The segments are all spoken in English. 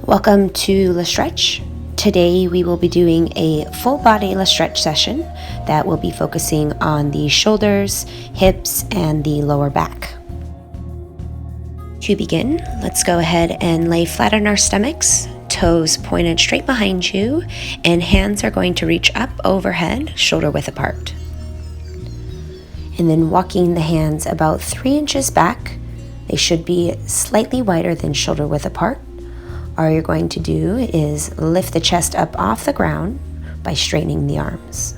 Welcome to La Stretch. Today we will be doing a full body La Stretch session that will be focusing on the shoulders, hips, and the lower back. To begin, let's go ahead and lay flat on our stomachs, toes pointed straight behind you, and hands are going to reach up overhead, shoulder width apart. And then walking the hands about 3 inches back, they should be slightly wider than shoulder width apart. All you're going to do is lift the chest up off the ground by straightening the arms.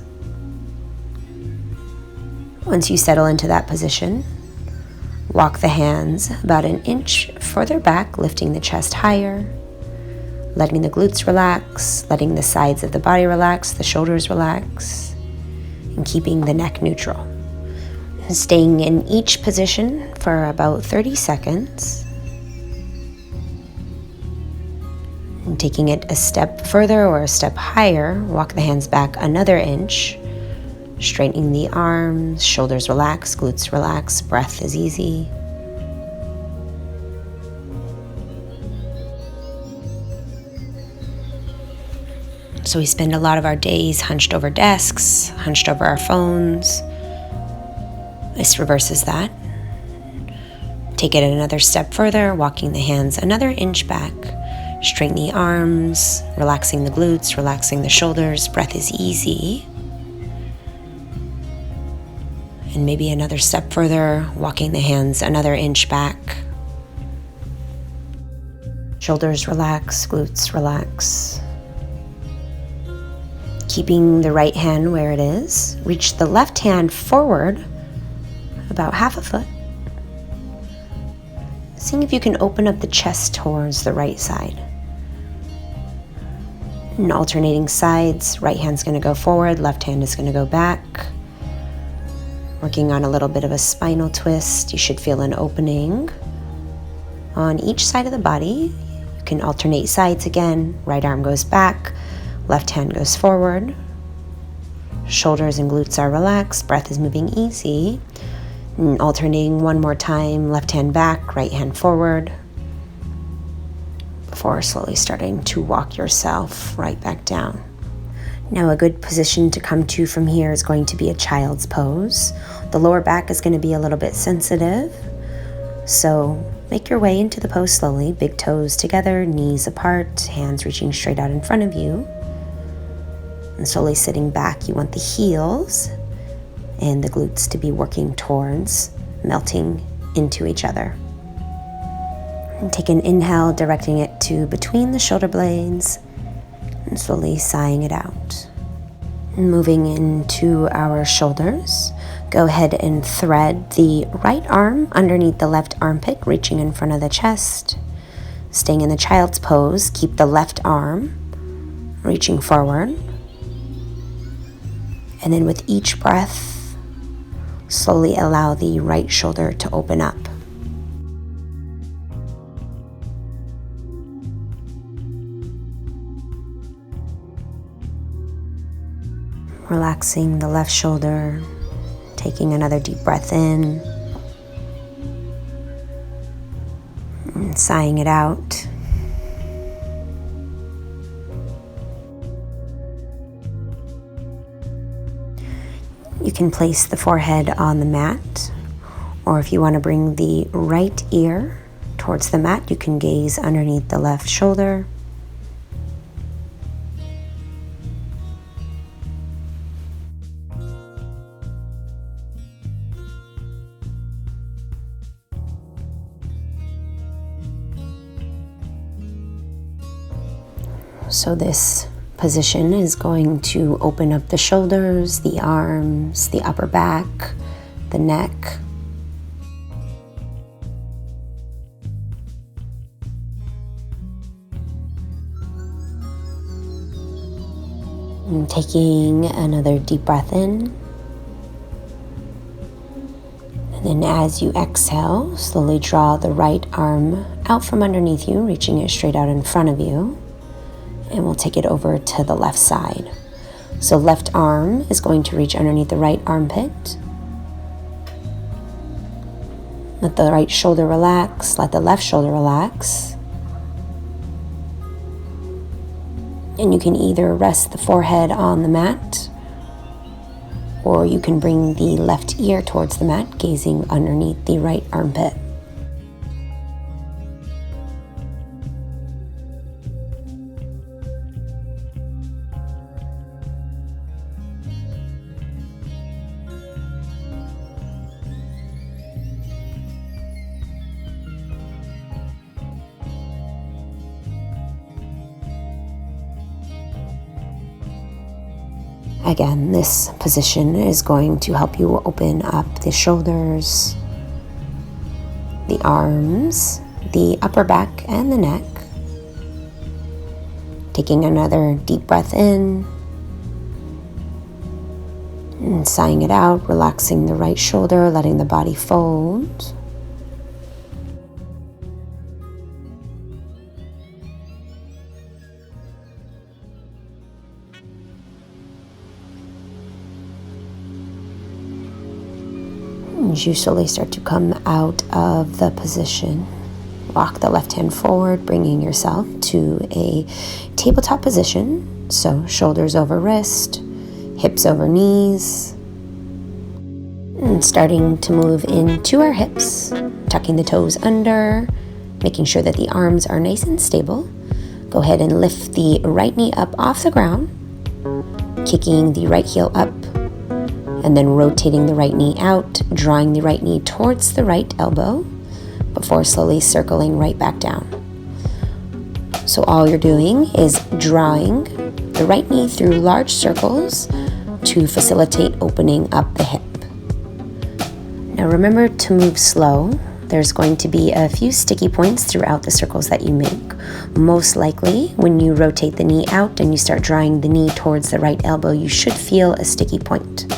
Once you settle into that position, walk the hands about 1 inch further back, lifting the chest higher, letting the glutes relax, letting the sides of the body relax, the shoulders relax, and keeping the neck neutral. Staying in each position for about 30 seconds. And taking it a step further or a step higher, walk the hands back another inch, straightening the arms, shoulders relax, glutes relax, breath is easy. So we spend a lot of our days hunched over desks, hunched over our phones. This reverses that. Take it another step further, walking the hands another inch back. Straighten the arms, relaxing the glutes, relaxing the shoulders. Breath is easy. And maybe another step further, walking the hands another inch back. Shoulders relax, glutes relax. Keeping the right hand where it is. Reach the left hand forward about half a foot. Seeing if you can open up the chest towards the right side. And alternating sides, right hand's going to go forward, left hand is going to go back. Working on a little bit of a spinal twist. You should feel an opening on each side of the body. You can alternate sides again. Right arm goes back, left hand goes forward. Shoulders and glutes are relaxed, breath is moving easy. And alternating one more time, left hand back, right hand forward, before slowly starting to walk yourself right back down. Now a good position to come to from here is going to be a child's pose. The lower back is going to be a little bit sensitive, so make your way into the pose slowly. Big toes together, knees apart, hands reaching straight out in front of you. And slowly sitting back, you want the heels and the glutes to be working towards melting into each other. And take an inhale, directing it to between the shoulder blades, and slowly sighing it out. Moving into our shoulders, go ahead and thread the right arm underneath the left armpit, reaching in front of the chest. Staying in the child's pose, keep the left arm reaching forward. And then with each breath, slowly allow the right shoulder to open up. Relaxing the left shoulder, taking another deep breath in, and sighing it out. You can place the forehead on the mat, or if you want to bring the right ear towards the mat, you can gaze underneath the left shoulder. So this position is going to open up the shoulders, the arms, the upper back, the neck. And taking another deep breath in. And then as you exhale, slowly draw the right arm out from underneath you, reaching it straight out in front of you. And we'll take it over to the left side. So left arm is going to reach underneath the right armpit. Let the right shoulder relax, let the left shoulder relax. And you can either rest the forehead on the mat, or you can bring the left ear towards the mat, gazing underneath the right armpit. Again, this position is going to help you open up the shoulders, the arms, the upper back, and the neck. Taking another deep breath in and sighing it out, relaxing the right shoulder, letting the body fold. As you slowly start to come out of the position, walk the left hand forward, bringing yourself to a tabletop position. So shoulders over wrist, hips over knees. And starting to move into our hips, tucking the toes under, making sure that the arms are nice and stable. Go ahead and lift the right knee up off the ground, kicking the right heel up, and then rotating the right knee out, drawing the right knee towards the right elbow before slowly circling right back down. So all you're doing is drawing the right knee through large circles to facilitate opening up the hip. Now remember to move slow. There's going to be a few sticky points throughout the circles that you make. Most likely, when you rotate the knee out and you start drawing the knee towards the right elbow, you should feel a sticky point.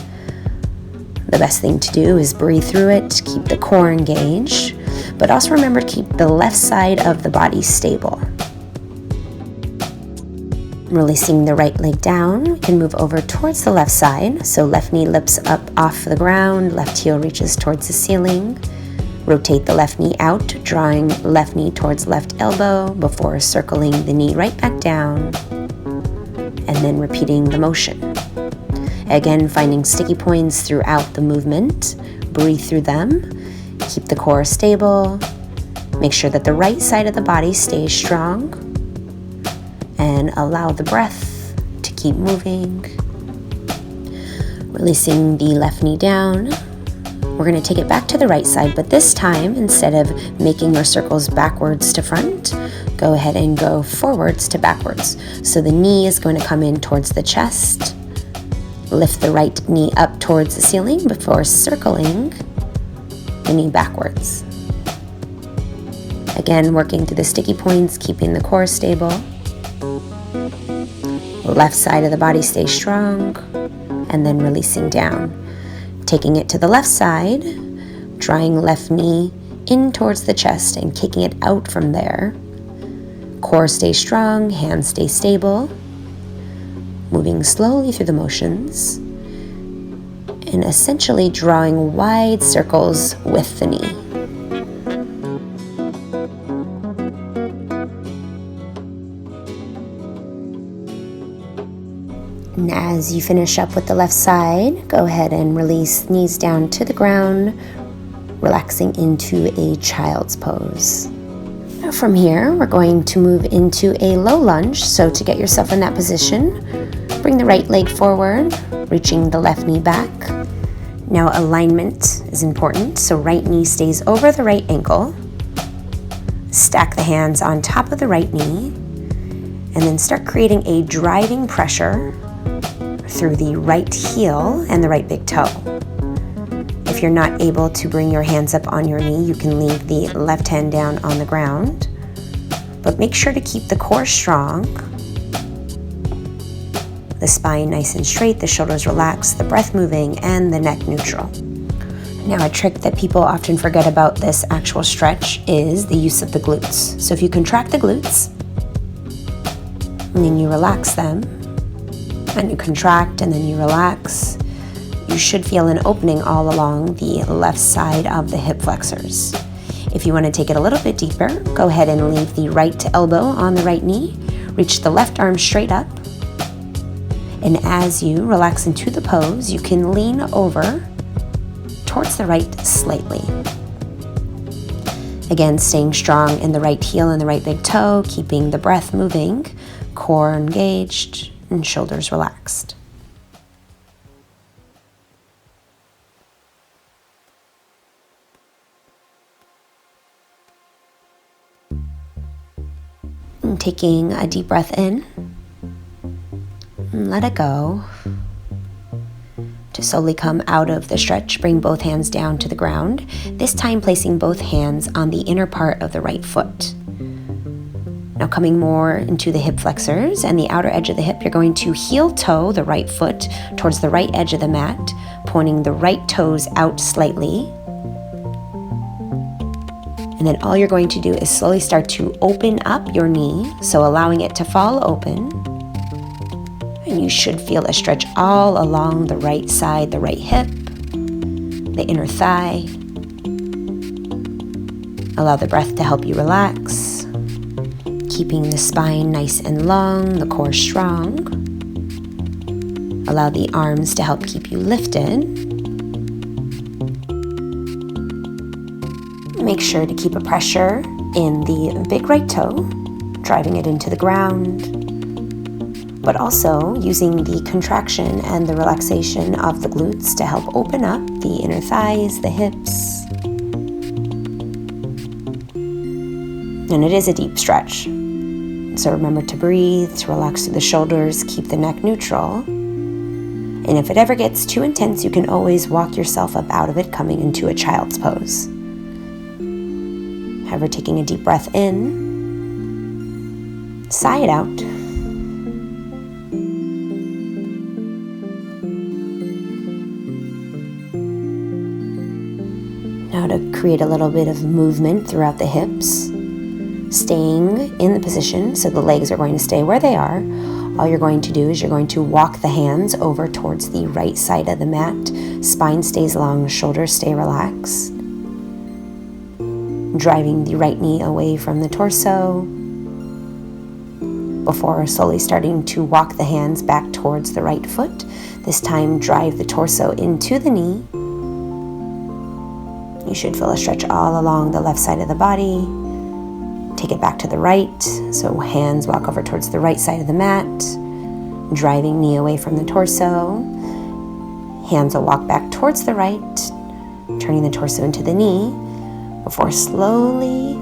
The best thing to do is breathe through it, keep the core engaged, but also remember to keep the left side of the body stable. Releasing the right leg down, we can move over towards the left side. So left knee lifts up off the ground, left heel reaches towards the ceiling. Rotate the left knee out, drawing left knee towards left elbow before circling the knee right back down, and then repeating the motion. Again, finding sticky points throughout the movement. Breathe through them. Keep the core stable. Make sure that the right side of the body stays strong. And allow the breath to keep moving. Releasing the left knee down. We're going to take it back to the right side, but this time, instead of making your circles backwards to front, go ahead and go forwards to backwards. So the knee is going to come in towards the chest. Lift the right knee up towards the ceiling before circling the knee backwards. Again, working through the sticky points, keeping the core stable. Left side of the body stays strong, and then releasing down. Taking it to the left side, drawing left knee in towards the chest and kicking it out from there. Core stays strong, hands stay stable. Moving slowly through the motions and essentially drawing wide circles with the knee. And as you finish up with the left side, go ahead and release knees down to the ground, relaxing into a child's pose. Now from here, we're going to move into a low lunge. So to get yourself in that position, bring the right leg forward, reaching the left knee back. Now alignment is important, so right knee stays over the right ankle. Stack the hands on top of the right knee, and then start creating a driving pressure through the right heel and the right big toe. If you're not able to bring your hands up on your knee, you can leave the left hand down on the ground, but make sure to keep the core strong. The spine nice and straight, the shoulders relaxed, the breath moving, and the neck neutral. Now, a trick that people often forget about this actual stretch is the use of the glutes. So if you contract the glutes, and then you relax them, and you contract, and then you relax, you should feel an opening all along the left side of the hip flexors. If you want to take it a little bit deeper, go ahead and leave the right elbow on the right knee, Reach the left arm straight up. And as you relax into the pose, you can lean over towards the right slightly. Again, staying strong in the right heel and the right big toe, keeping the breath moving, core engaged, and shoulders relaxed. And taking a deep breath in, and let it go. To slowly come out of the stretch, bring both hands down to the ground, this time placing both hands on the inner part of the right foot. Now coming more into the hip flexors and the outer edge of the hip, you're going to heel toe the right foot towards the right edge of the mat, pointing the right toes out slightly. And then all you're going to do is slowly start to open up your knee, so allowing it to fall open. And you should feel a stretch all along the right side, the right hip, the inner thigh. Allow the breath to help you relax, keeping the spine nice and long, the core strong. Allow the arms to help keep you lifted. Make sure to keep a pressure in the big right toe, driving it into the ground, but also using the contraction and the relaxation of the glutes to help open up the inner thighs, the hips. And it is a deep stretch, so remember to breathe, to relax through the shoulders, keep the neck neutral. And if it ever gets too intense, you can always walk yourself up out of it, coming into a child's pose. However, taking a deep breath in, sigh it out. Now to create a little bit of movement throughout the hips, staying in the position so the legs are going to stay where they are. All you're going to do is you're going to walk the hands over towards the right side of the mat. Spine stays long, shoulders stay relaxed. Driving the right knee away from the torso before slowly starting to walk the hands back towards the right foot. This time, drive the torso into the knee. You should feel a stretch all along the left side of the body. Take it back to the right, so hands walk over towards the right side of the mat, driving knee away from the torso. Hands will walk back towards the right, turning the torso into the knee, before slowly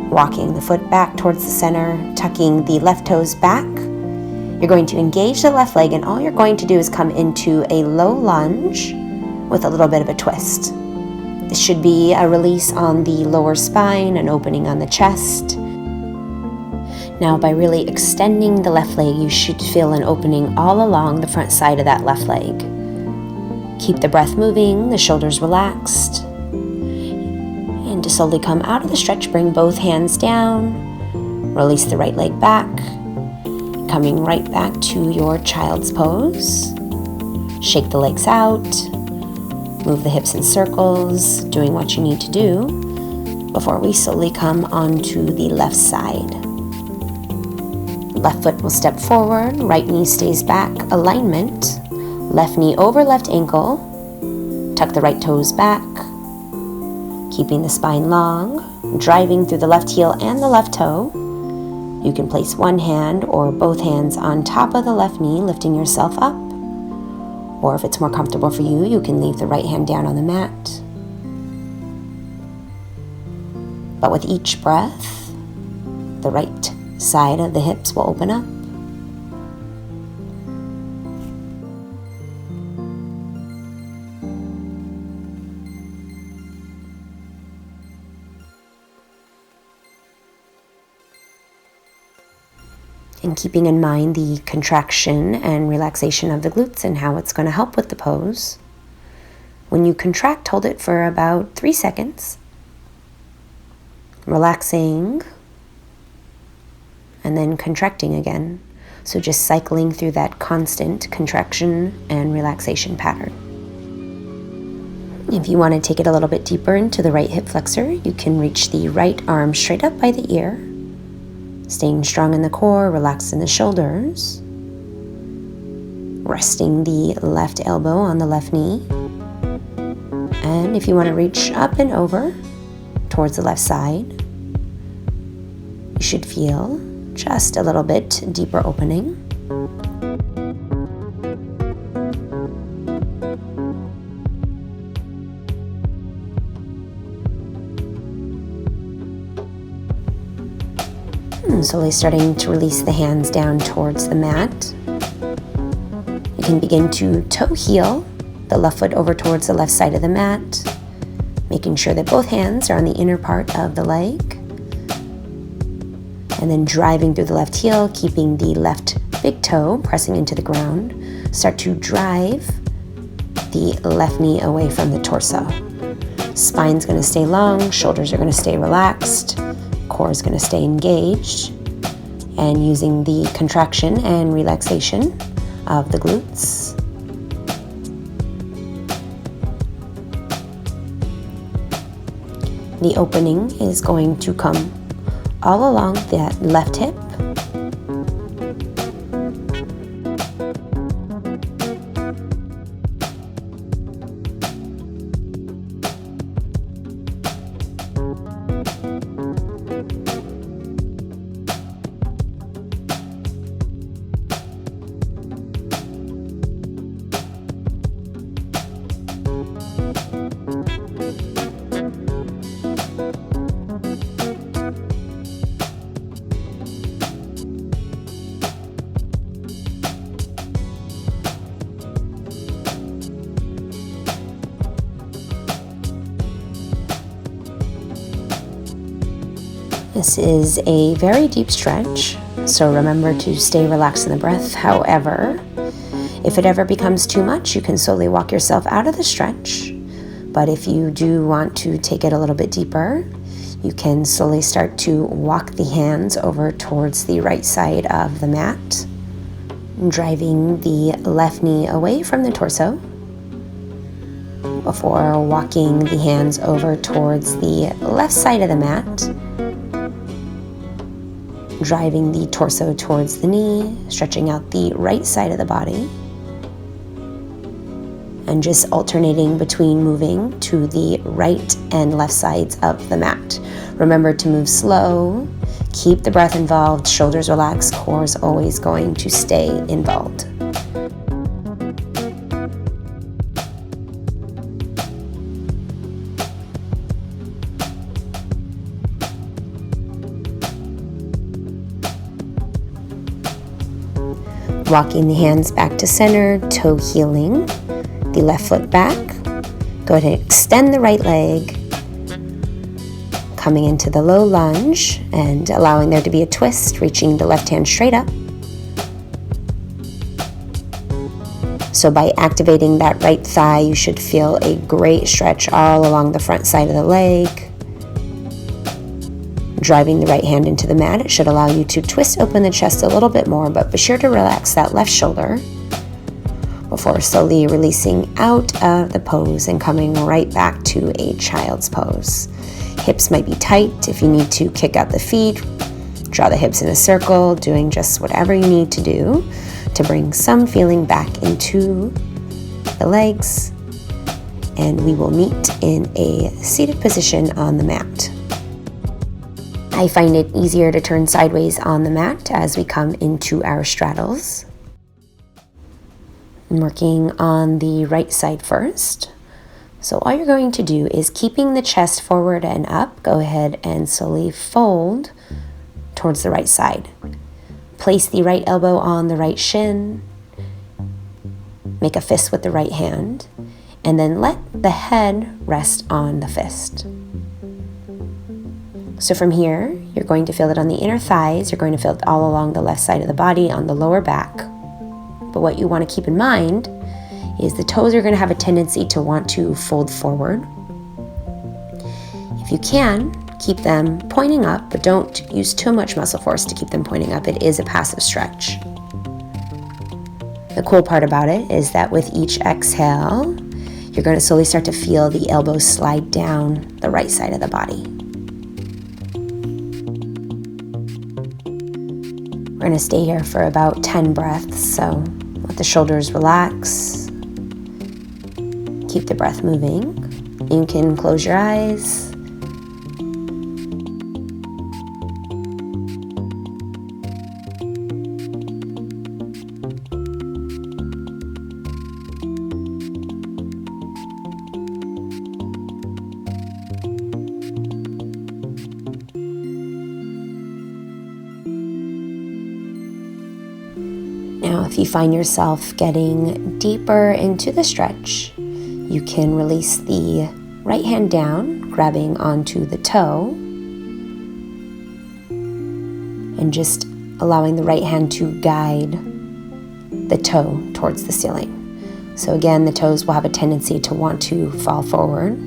walking the foot back towards the center, tucking the left toes back. You're going to engage the left leg, and all you're going to do is come into a low lunge with a little bit of a twist. This should be a release on the lower spine, an opening on the chest. Now, by really extending the left leg, you should feel an opening all along the front side of that left leg. Keep the breath moving, the shoulders relaxed. And to slowly come out of the stretch, bring both hands down. Release the right leg back. Coming right back to your child's pose. Shake the legs out. Move the hips in circles, doing what you need to do before we slowly come onto the left side. Left foot will step forward, right knee stays back, alignment. Left knee over left ankle, tuck the right toes back, keeping the spine long, driving through the left heel and the left toe. You can place one hand or both hands on top of the left knee, lifting yourself up. Or if it's more comfortable for you, you can leave the right hand down on the mat. But with each breath, the right side of the hips will open up. And keeping in mind the contraction and relaxation of the glutes and how it's going to help with the pose. When you contract, hold it for about 3 seconds. Relaxing. And then contracting again. So just cycling through that constant contraction and relaxation pattern. If you want to take it a little bit deeper into the right hip flexor, you can reach the right arm straight up by the ear. Staying strong in the core, relaxed in the shoulders. Resting the left elbow on the left knee. And if you want to reach up and over towards the left side, you should feel just a little bit deeper opening. And slowly starting to release the hands down towards the mat. You can begin to toe heel the left foot over towards the left side of the mat, making sure that both hands are on the inner part of the leg. And then driving through the left heel, keeping the left big toe pressing into the ground. Start to drive the left knee away from the torso. Spine's going to stay long, shoulders are going to stay relaxed, core is going to stay engaged. And using the contraction and relaxation of the glutes. The opening is going to come all along that left hip. This is a very deep stretch, so remember to stay relaxed in the breath. However, if it ever becomes too much, you can slowly walk yourself out of the stretch. But if you do want to take it a little bit deeper, you can slowly start to walk the hands over towards the right side of the mat, driving the left knee away from the torso before walking the hands over towards the left side of the mat, driving the torso towards the knee, stretching out the right side of the body, and just alternating between moving to the right and left sides of the mat. Remember to move slow, keep the breath involved, shoulders relaxed, core is always going to stay involved. Walking the hands back to center, toe heeling the left foot back. Go ahead and extend the right leg, coming into the low lunge and allowing there to be a twist, reaching the left hand straight up. So by activating that right thigh, you should feel a great stretch all along the front side of the leg. Driving the right hand into the mat, it should allow you to twist open the chest a little bit more, but be sure to relax that left shoulder before slowly releasing out of the pose and coming right back to a child's pose. Hips might be tight. If you need to kick out the feet, draw the hips in a circle, doing just whatever you need to do to bring some feeling back into the legs. And we will meet in a seated position on the mat. I find it easier to turn sideways on the mat as we come into our straddles. I'm working on the right side first. So all you're going to do is keeping the chest forward and up, go ahead and slowly fold towards the right side. Place the right elbow on the right shin, make a fist with the right hand, and then let the head rest on the fist. So from here, you're going to feel it on the inner thighs, you're going to feel it all along the left side of the body, on the lower back. But what you want to keep in mind is the toes are going to have a tendency to want to fold forward. If you can, keep them pointing up, but don't use too much muscle force to keep them pointing up. It is a passive stretch. The cool part about it is that with each exhale, you're going to slowly start to feel the elbows slide down the right side of the body. We're going to stay here for about 10 breaths, so let the shoulders relax. Keep the breath moving. You can close your eyes. Now, if you find yourself getting deeper into the stretch, you can release the right hand down, grabbing onto the toe, and just allowing the right hand to guide the toe towards the ceiling. So again, the toes will have a tendency to want to fall forward.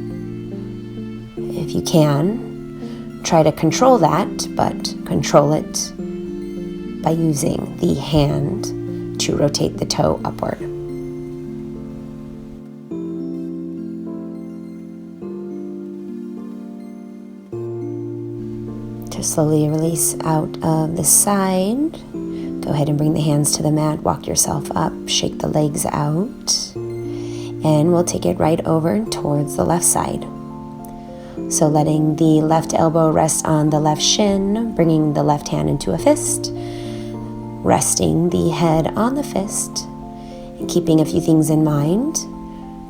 If you can, try to control that, but control it by using the hand to rotate the toe upward. To slowly release out of the side, go ahead and bring the hands to the mat, walk yourself up, shake the legs out, and we'll take it right over towards the left side. So letting the left elbow rest on the left shin, bringing the left hand into a fist, resting the head on the fist, and keeping a few things in mind.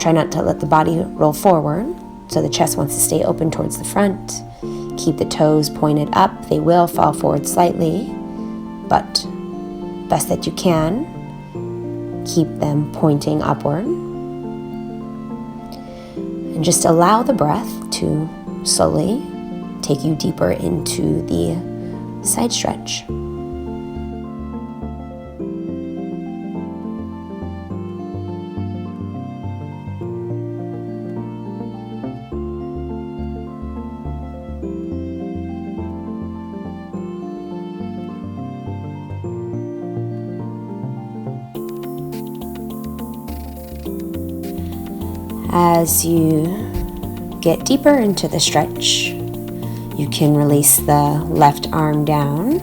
Try not to let the body roll forward, so the chest wants to stay open towards the front. Keep the toes pointed up. They will fall forward slightly, but best that you can, keep them pointing upward. And just allow the breath to slowly take you deeper into the side stretch. As you get deeper into the stretch, you can release the left arm down.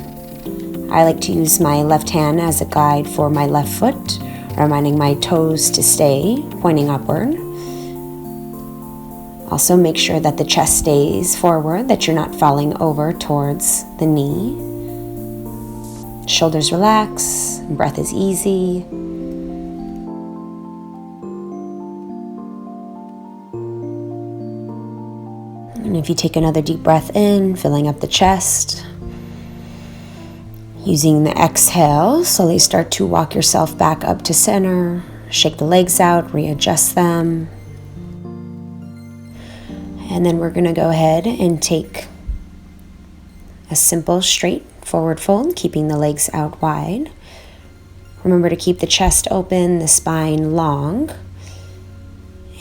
I like to use my left hand as a guide for my left foot, reminding my toes to stay pointing upward. Also make sure that the chest stays forward, that you're not falling over towards the knee. Shoulders relax, breath is easy. And if you take another deep breath in, filling up the chest, using the exhale, slowly start to walk yourself back up to center, shake the legs out, readjust them. And then we're going to go ahead and take a simple straight forward fold, keeping the legs out wide. Remember to keep the chest open, the spine long.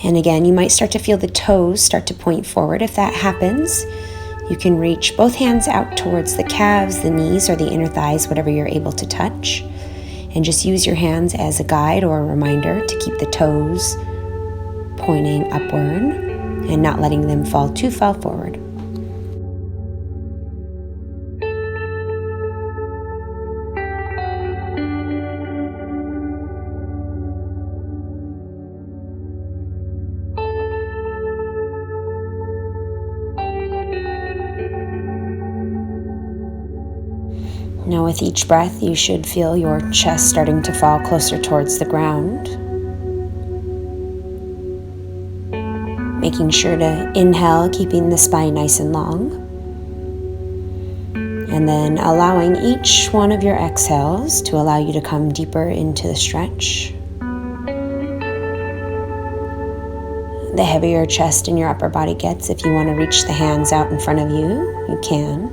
And again, you might start to feel the toes start to point forward. If that happens, you can reach both hands out towards the calves, the knees, or the inner thighs, whatever you're able to touch. And just use your hands as a guide or a reminder to keep the toes pointing upward and not letting them fall too far forward. Now with each breath, you should feel your chest starting to fall closer towards the ground. Making sure to inhale, keeping the spine nice and long. And then allowing each one of your exhales to allow you to come deeper into the stretch. The heavier your chest and your upper body gets, if you want to reach the hands out in front of you, you can.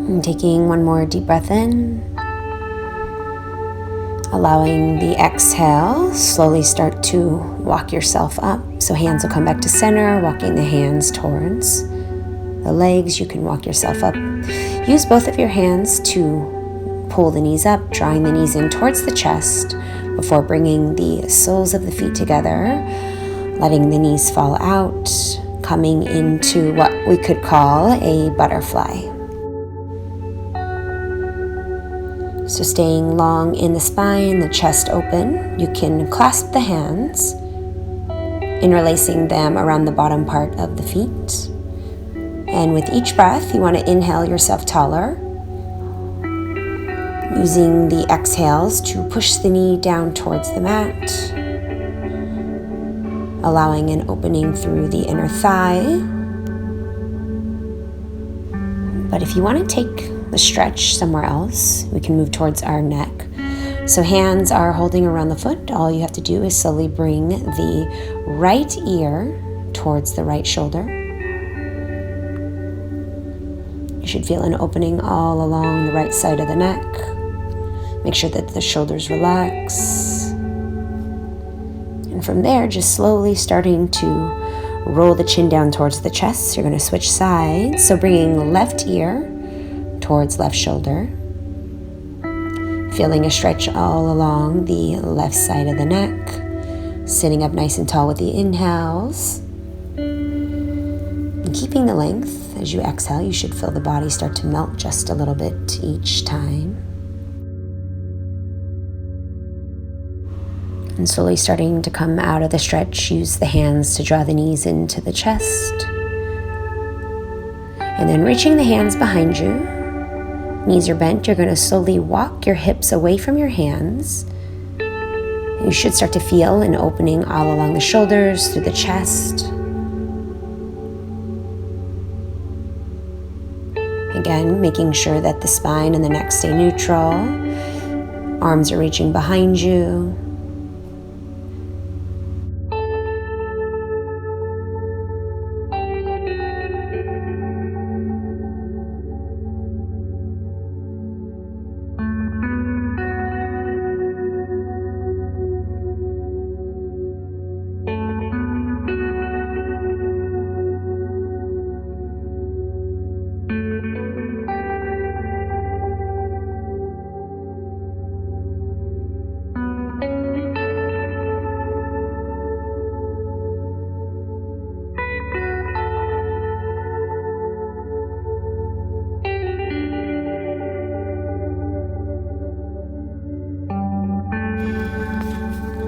And taking one more deep breath in. Allowing the exhale, slowly start to walk yourself up. So hands will come back to center, walking the hands towards the legs. You can walk yourself up. Use both of your hands to pull the knees up, drawing the knees in towards the chest before bringing the soles of the feet together, letting the knees fall out, coming into what we could call a butterfly. So staying long in the spine, the chest open, you can clasp the hands, interlacing them around the bottom part of the feet. And with each breath, you want to inhale yourself taller, using the exhales to push the knee down towards the mat, allowing an opening through the inner thigh. But if you want to take the stretch somewhere else, we can move towards our neck. So hands are holding around the foot. All you have to do is slowly bring the right ear towards the right shoulder. You should feel an opening all along the right side of the neck. Make sure that the shoulders relax. And from there, just slowly starting to roll the chin down towards the chest. You're going to switch sides. So bringing left ear towards left shoulder. Feeling a stretch all along the left side of the neck. Sitting up nice and tall with the inhales. And keeping the length as you exhale, you should feel the body start to melt just a little bit each time. And slowly starting to come out of the stretch, use the hands to draw the knees into the chest. And then reaching the hands behind you, knees are bent, you're going to slowly walk your hips away from your hands. You should start to feel an opening all along the shoulders, through the chest. Again, making sure that the spine and the neck stay neutral. Arms are reaching behind you.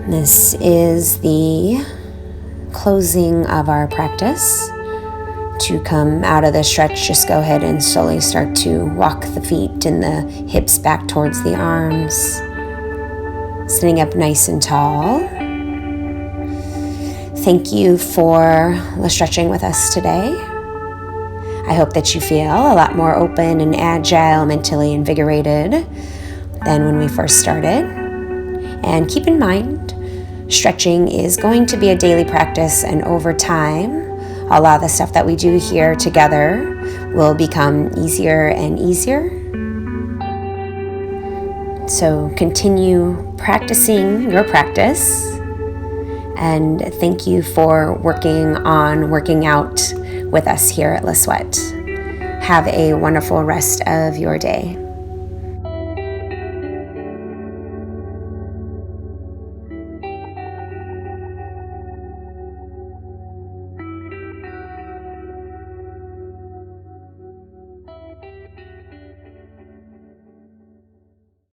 This is the closing of our practice. To come out of the stretch, just go ahead and slowly start to walk the feet and the hips back towards the arms. Sitting up nice and tall. Thank you for the stretching with us today. I hope that you feel a lot more open and agile, mentally invigorated than when we first started. And keep in mind, stretching is going to be a daily practice, and over time, a lot of the stuff that we do here together will become easier and easier. So continue practicing your practice, and thank you for working out with us here at La Sweat. Have a wonderful rest of your day.